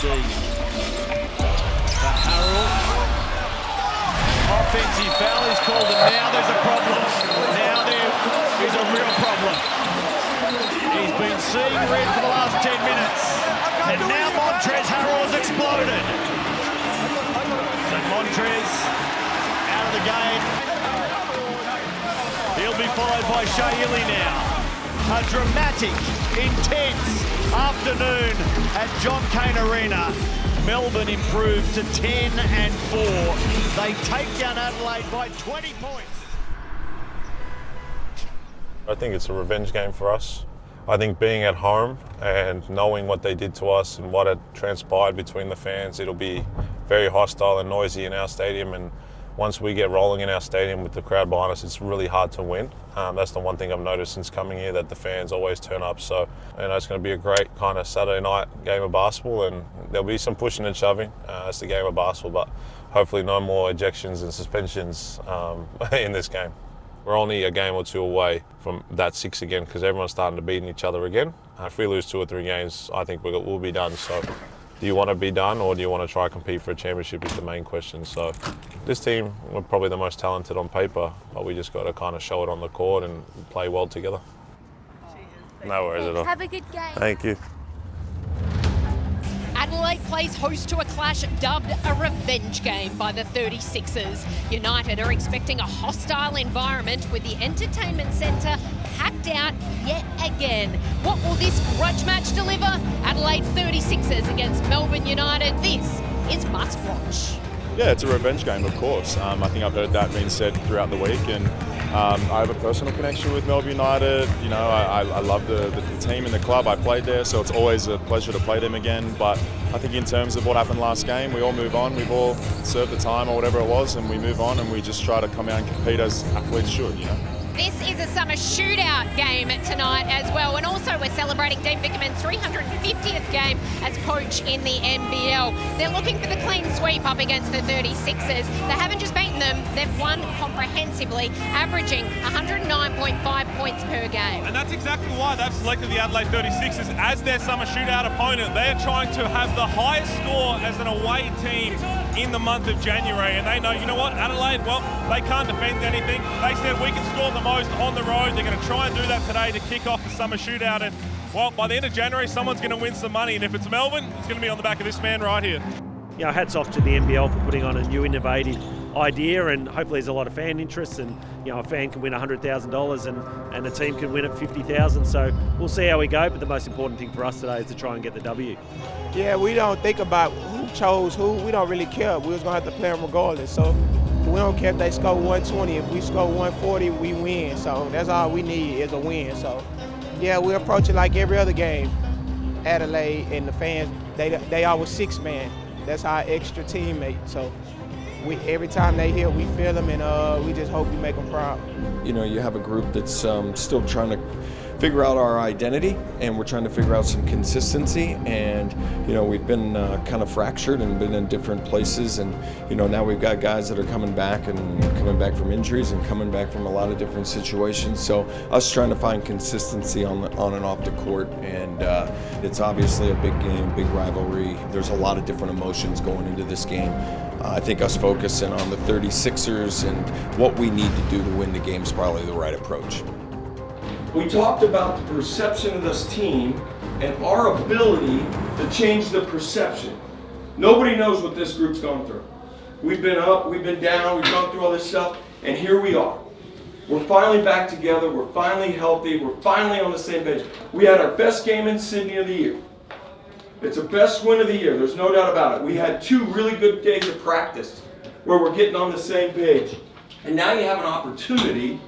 For Harold. Offensive foul is called, and now there's a problem. Now there is a real problem. He's been seeing red for the last 10 minutes. And now Montrez Harrell's exploded. So Montrez out of the game. He'll be followed by Shayili now. A dramatic, intense afternoon at John Cain Arena. Melbourne improved to 10-4. They take down Adelaide by 20 points. I think it's a revenge game for us. I think being at home and knowing what they did to us and what had transpired between the fans, it'll be very hostile and noisy in our stadium. And once we get rolling in our stadium with the crowd behind us, it's really hard to win. That's the one thing I've noticed since coming here, that the fans always turn up. So, it's going to be a great kind of Saturday night game of basketball, and there'll be some pushing and shoving. It's the game of basketball, but hopefully no more ejections and suspensions in this game. We're only a game or two away from that 6 again, because everyone's starting to beat each other again. If we lose 2 or 3 games, I think we'll be done. So, do you want to be done, or do you want to try to compete for a championship is the main question. So this team, we're probably the most talented on paper, but we just got to kind of show it on the court and play well together. No worries at all. Have a good game. Thank you. Adelaide plays host to a clash dubbed a revenge game by the 36ers. United are expecting a hostile environment with the entertainment centre packed out yet again. What will this grudge match deliver? Adelaide 36ers against Melbourne United. This is Must Watch. Yeah, it's a revenge game, of course. I think I've heard that being said throughout the week, and I have a personal connection with Melbourne United. You know, I love the team and the club. I played there, so it's always a pleasure to play them again. But I think in terms of what happened last game, we all move on. We've all served the time or whatever it was, and we move on, and we just try to come out and compete as athletes should, you know. This is a summer shootout game tonight as well, and also we're celebrating Dave Vickerman's 350th game as coach in the NBL. They're looking for the clean sweep up against the 36ers. They haven't just beaten them, they've won comprehensively, averaging 109.5 points per game. And that's exactly why they've selected the Adelaide 36ers as their summer shootout opponent. They're trying to have the highest score as an away team in the month of January, and they know, you know what, Adelaide, well, they can't defend anything. They said we can score the most on the road. They're going to try and do that today to kick off the summer shootout, and well, by the end of January someone's going to win some money, and if it's Melbourne, it's going to be on the back of this man right here. You know, hats off to the NBL for putting on a new innovative idea, and hopefully there's a lot of fan interest, and you know, a fan can win $100,000 and a team can win at $50,000. So we'll see how we go, but the most important thing for us today is to try and get the W. Yeah, we don't think about who chose who. We don't really care. We was gonna have to play them regardless. So we don't care if they score 120. If we score 140, we win. So that's all we need is a win. So yeah, we approach it like every other game. Adelaide and the fans, they always 6-man. That's our extra teammate. So every time they here, we feel them, and we just hope we make them proud. You know, you have a group that's still trying to figure out our identity, and we're trying to figure out some consistency, and you know, we've been kind of fractured and been in different places, and you know, now we've got guys that are coming back from injuries and coming back from a lot of different situations. So us trying to find consistency on and off the court, and it's obviously a big game, big rivalry. There's a lot of different emotions going into this game. I think us focusing on the 36ers and what we need to do to win the game is probably the right approach. We talked about the perception of this team and our ability to change the perception. Nobody knows what this group's gone through. We've been up, we've been down, we've gone through all this stuff, and here we are. We're finally back together, we're finally healthy, we're finally on the same page. We had our best game in Sydney of the year. It's the best win of the year, there's no doubt about it. We had 2 really good days of practice where we're getting on the same page. And now you have an opportunity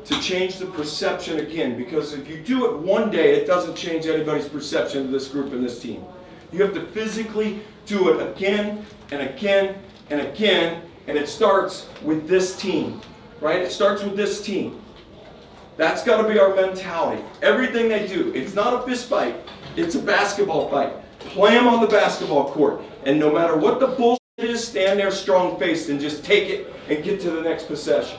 to change the perception again, because if you do it one day, it doesn't change anybody's perception of this group and this team. You have to physically do it again and again and again, and it starts with this team, right? It starts with this team. That's got to be our mentality. Everything they do, it's not a fist fight, it's a basketball fight. Play them on the basketball court, and no matter what the bullshit is, stand there strong-faced and just take it and get to the next possession.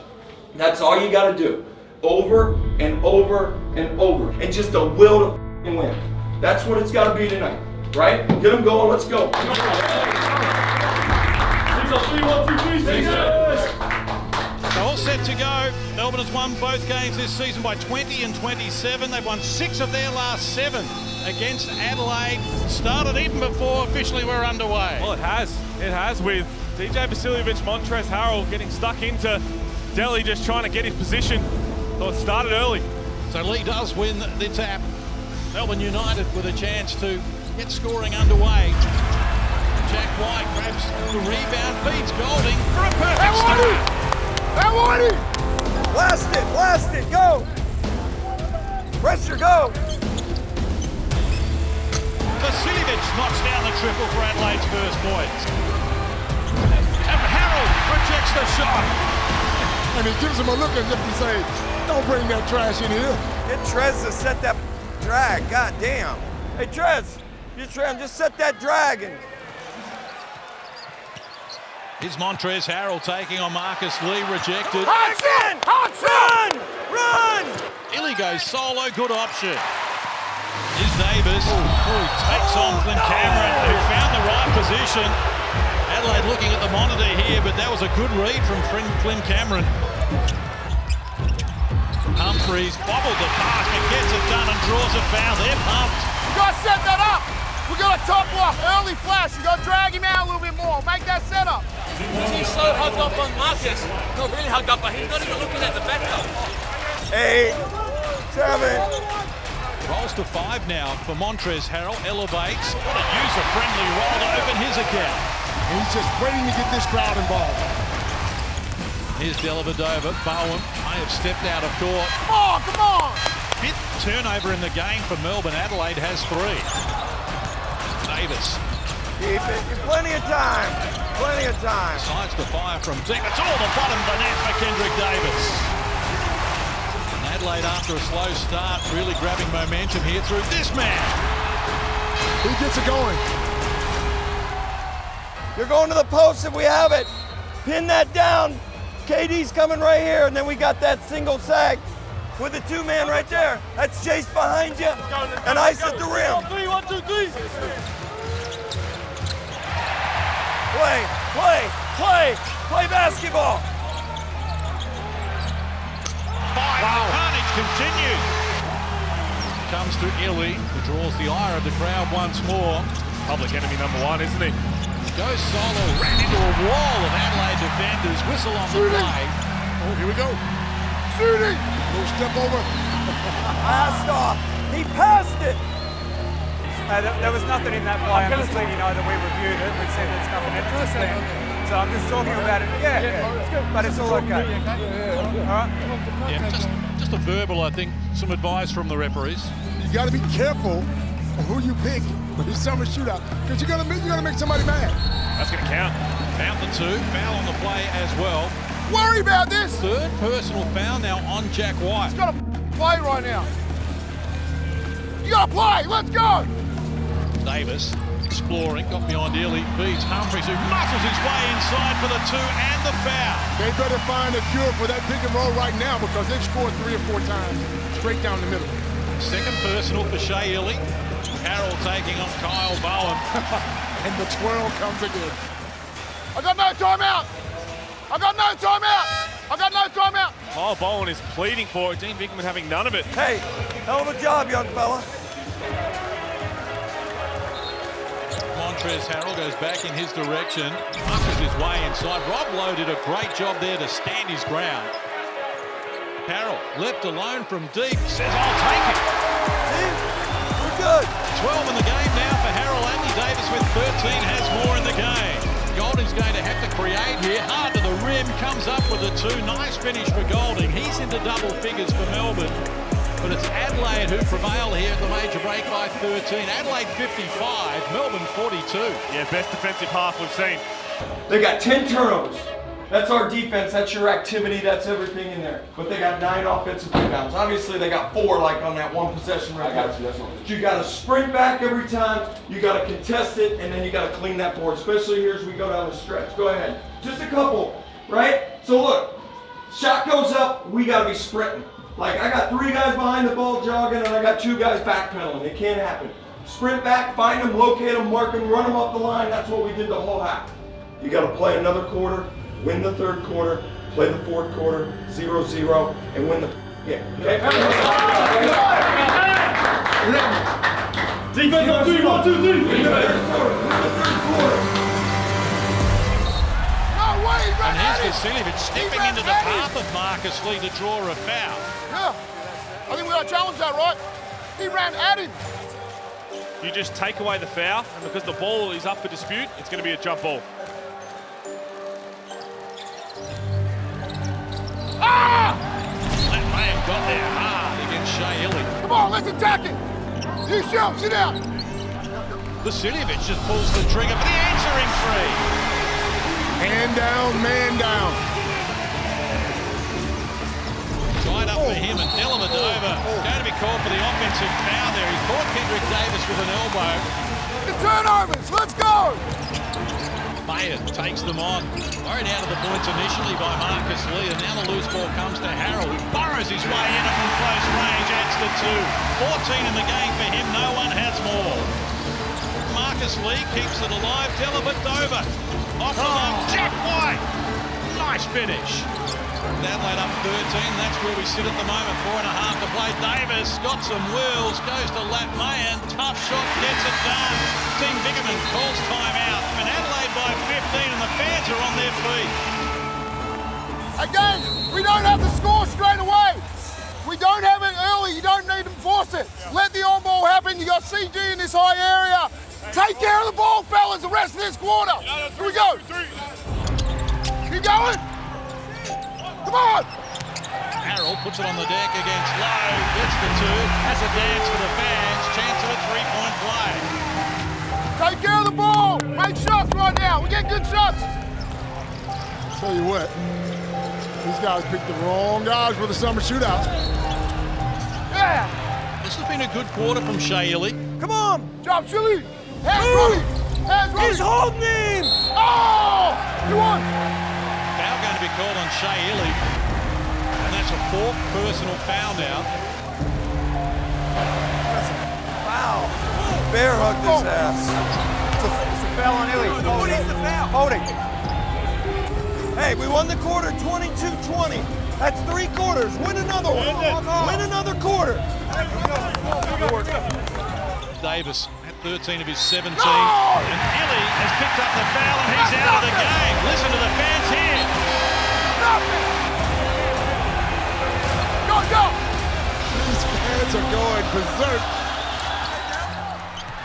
That's all you got to do. Over and over and over, and just a will to win. That's what it's got to be tonight. right? Get them going, let's go. They're all set to go. Melbourne has won both games this season by 20 and 27. They've won 6 of their last 7 against Adelaide. Started even before officially we're underway. Well, it has. It has, with Dejan Vasiljevic, Montrezl Harrell getting stuck into Delhi, just trying to get his position. So it started early. So Lee does win the tap. Melbourne United with a chance to get scoring underway. Jack White grabs the rebound, beats Golding for a perfect start. Blast it, go! Pressure, go! Vasiljevic knocks down the triple for Adelaide's first points. And Harrell rejects the shot. And he gives him a look as if to say, don't bring that trash in here. Get Trez to set that drag, god damn. Hey Trez, just set that drag and... Here's Montrezl Harrell taking on Marcus Lee, rejected. Run! Illy goes solo, good option. Here's Davis, who takes on Flynn Cameron, who found the right position. Adelaide looking at the monitor here, but that was a good read from Flynn Cameron. Humphreys bobbled the pass, but gets it done and draws a foul. They're pumped. You gotta set that up. We're gonna top off early flash. You gotta drag him out a little bit more. Make that setup. He's so hugged up on Marcus. Not really hugged up, but he's not even looking at the backup. 8, 7. Rolls to 5 now for Montrezl Harrell. Elevates. What a user-friendly roll to open his account. He's just waiting to get this crowd involved. Here's Dellavedova. Bowen may have stepped out of court. Oh, come on! 5th turnover in the game for Melbourne. Adelaide has 3. Davis. Keep it. Plenty of time. Decides to fire from deep. It's all the bottom of the net for Kendrick Davis. And Adelaide, after a slow start, really grabbing momentum here through this man. He gets it going. You're going to the post if we have it. Pin that down. KD's coming right here, and then we got that single sag with the 2-man right there. That's Chase behind you, and ice at the rim. 3, 1, 2, 3. Play basketball. 5, the carnage continues. Comes to Illy, who draws the ire of the crowd once more. Public enemy number 1, isn't he? Goes solo, ran into a wall of Adelaide defenders. Whistle on the play. Oh, here we go. Shooting. Little step over. Passed off. He passed it. There was nothing in that play. I'm just letting you know that we reviewed it. We said there's nothing interesting. So I'm just talking about it. Yeah. But it's all okay. All right? Yeah, just a verbal, I think. Some advice from the referees. You got to be careful of who you pick when you summer shootout, because you're gonna make somebody mad. That's going to count. Found the 2. Foul on the play as well. Worry about this. 3rd personal foul now on Jack White. He's got to play right now. You got to play. Let's go. Davis exploring, got beyond Illy, beats Humphreys, who muscles his way inside for the 2 and the foul. They better find a cure for that pick and roll right now, because they've scored 3 or 4 times straight down the middle. 2nd personal for Shea Illy. Harrell taking on Kyle Bowen. And the twirl comes again. I got no timeout. Kyle Bowen is pleading for it. Dean Vickerman having none of it. Hey, hell of a job, young fella. Montrezl Harrell goes back in his direction, muscles his way inside. Rob Lowe did a great job there to stand his ground. Harrell left alone from deep, says, I'll take it. See? We're good. 12 in the game now for Harrell. Andy Davis with 13 has more in the game. Golding's going to have to create here. Hard to the rim, comes up with a 2. Nice finish for Golding. He's into double figures for Melbourne. But it's Adelaide who prevail here at the major break by 13. Adelaide 55, Melbourne 42. Yeah, best defensive half we've seen. They got 10 turnovers. That's our defense, that's your activity, that's everything in there. But they got 9 offensive rebounds. Obviously they got 4 like on that 1 possession right now. But you gotta sprint back every time, you gotta contest it, and then you gotta clean that board, especially here as we go down the stretch. Go ahead. Just a couple, right? So look, shot goes up, we gotta be sprinting. Like I got 3 guys behind the ball jogging and I got 2 guys backpedaling. It can't happen. Sprint back, find them, locate them, mark them, run them off the line. That's what we did the whole half. You got to play another quarter, win the third quarter, play the fourth quarter, 0-0, and win the game. Okay? Defense on 3, 1, 2, 3. Win the third quarter. And here's Vasiljevic stepping into the path of Marcus Lee to draw a foul. Yeah, I think we got to challenge that, right? He ran at him. You just take away the foul, and because the ball is up for dispute, it's going to be a jump ball. Ah! That may have got there hard against Shea Illy. Come on, let's attack him. You shoot, sit down. Vasiljevic just pulls the trigger for the answering three. Man down, man down. Tied up for him, and Dellavedova going to be called for the offensive foul there. He caught Kendrick Davis with an elbow. The turnovers, let's go. Bayard takes them on. Worried out of the points initially by Marcus Lee, and now the loose ball comes to Harrell, who burrows his way in from close range, adds to 2. 14 in the game for him, no one has more. Marcus Lee keeps it alive. Dellavedova off the mark. Jack White. Nice finish. Adelaide up 13. That's where we sit at the moment. 4.5 to play. Davis got some wheels. Goes to Lat Mayan. Tough shot. Gets it done. Team Vickerman calls timeout. And Adelaide by 15, and the fans are on their feet. Again, we don't have to score straight away. We don't have it early. You don't need to force it. Let the on ball happen. You got CG in this high area. Take care of the ball, fellas, the rest of this quarter. Here we go. Keep going. Come on. Harrell puts it on the deck against Lowe. Gets the 2. Has a dance for the fans. Chance of a 3-point play. Take care of the ball. Make shots right now. We get good shots. Tell you what, these guys picked the wrong guys for the summer shootout. Yeah. This has been a good quarter from Shea Illy. Come on. Job, Chili. Hands running. Hands running. He's holding him. Oh, you won. Foul going to be called on Shea Illy. And that's a 4th personal foul now. Wow. Bear hugged his ass. It's a foul on Illy. What is the foul? Holding. Hey, we won the quarter 22-20. That's 3 quarters. Win another one. Win another quarter. Davis at 13 of his 17. And Illy has picked up the foul, and he's out of the game. Listen to the fans here. Go, go. These fans are going berserk.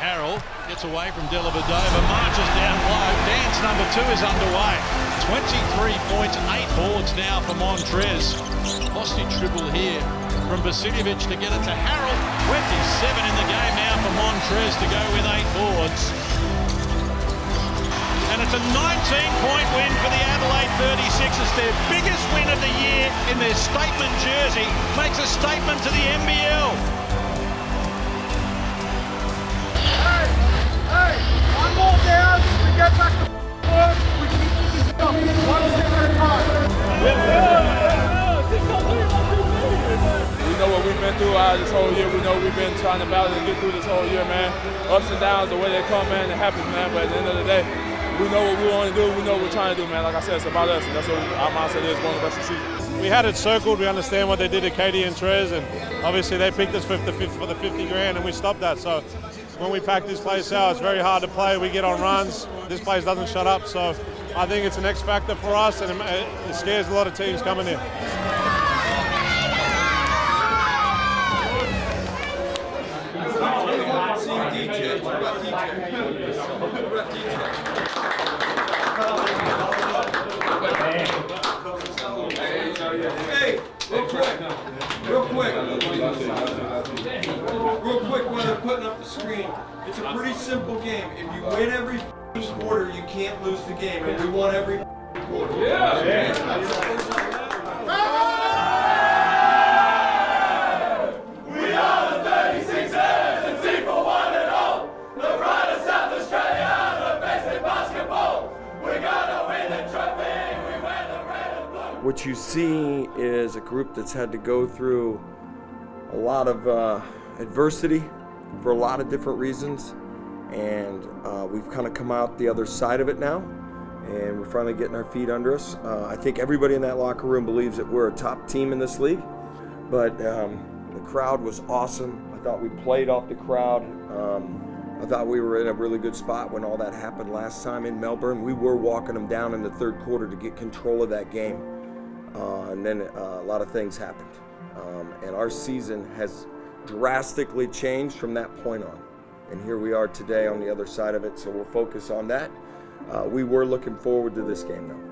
Harrell gets away from Dellavedova, marches down low. Dance number 2 is underway. 23 points, 8 boards now for Montrez. Hostage dribble here from Vasiljevic to get it to Harrell. 27 in the game now for Montrez to go with 8 boards. And it's a 19-point win for the Adelaide 36ers. Their biggest win of the year in their statement jersey. Makes a statement to the NBL. Hey, one more down. We get back to work. We keep this up. 1 step at a time. We know what we've been through this whole year. We know we've been trying to battle and get through this whole year, man. Ups and downs, the way they come, man, it happens, man. But at the end of the day, we know what we want to do. We know what we're trying to do, man. Like I said, it's about us, and that's what our mindset is going the rest of the season. We had it circled. We understand what they did to Katie and Trez, and obviously they picked us for the 50 grand, and we stopped that. So when we pack this place out, it's very hard to play. We get on runs. This place doesn't shut up. So I think it's an X factor for us, and it scares a lot of teams coming in. Hey, real quick, while they're putting up the screen, it's a pretty simple game. If you win every quarter, you can't lose the game, and we won every quarter. We are the 36ers, the team for one and all. The pride of South Australia, the best in basketball. We're gonna win the trophy. We wear the red and blue. What you see is a group that's had to go through a lot of adversity for a lot of different reasons, and we've kind of come out the other side of it now, and we're finally getting our feet under us. I think everybody in that locker room believes that we're a top team in this league, but the crowd was awesome. I thought we played off the crowd. I thought we were in a really good spot when all that happened last time in Melbourne. We were walking them down in the third quarter to get control of that game, and then a lot of things happened. And our season has drastically changed from that point on. And here we are today on the other side of it, so we'll focus on that. We were looking forward to this game, though.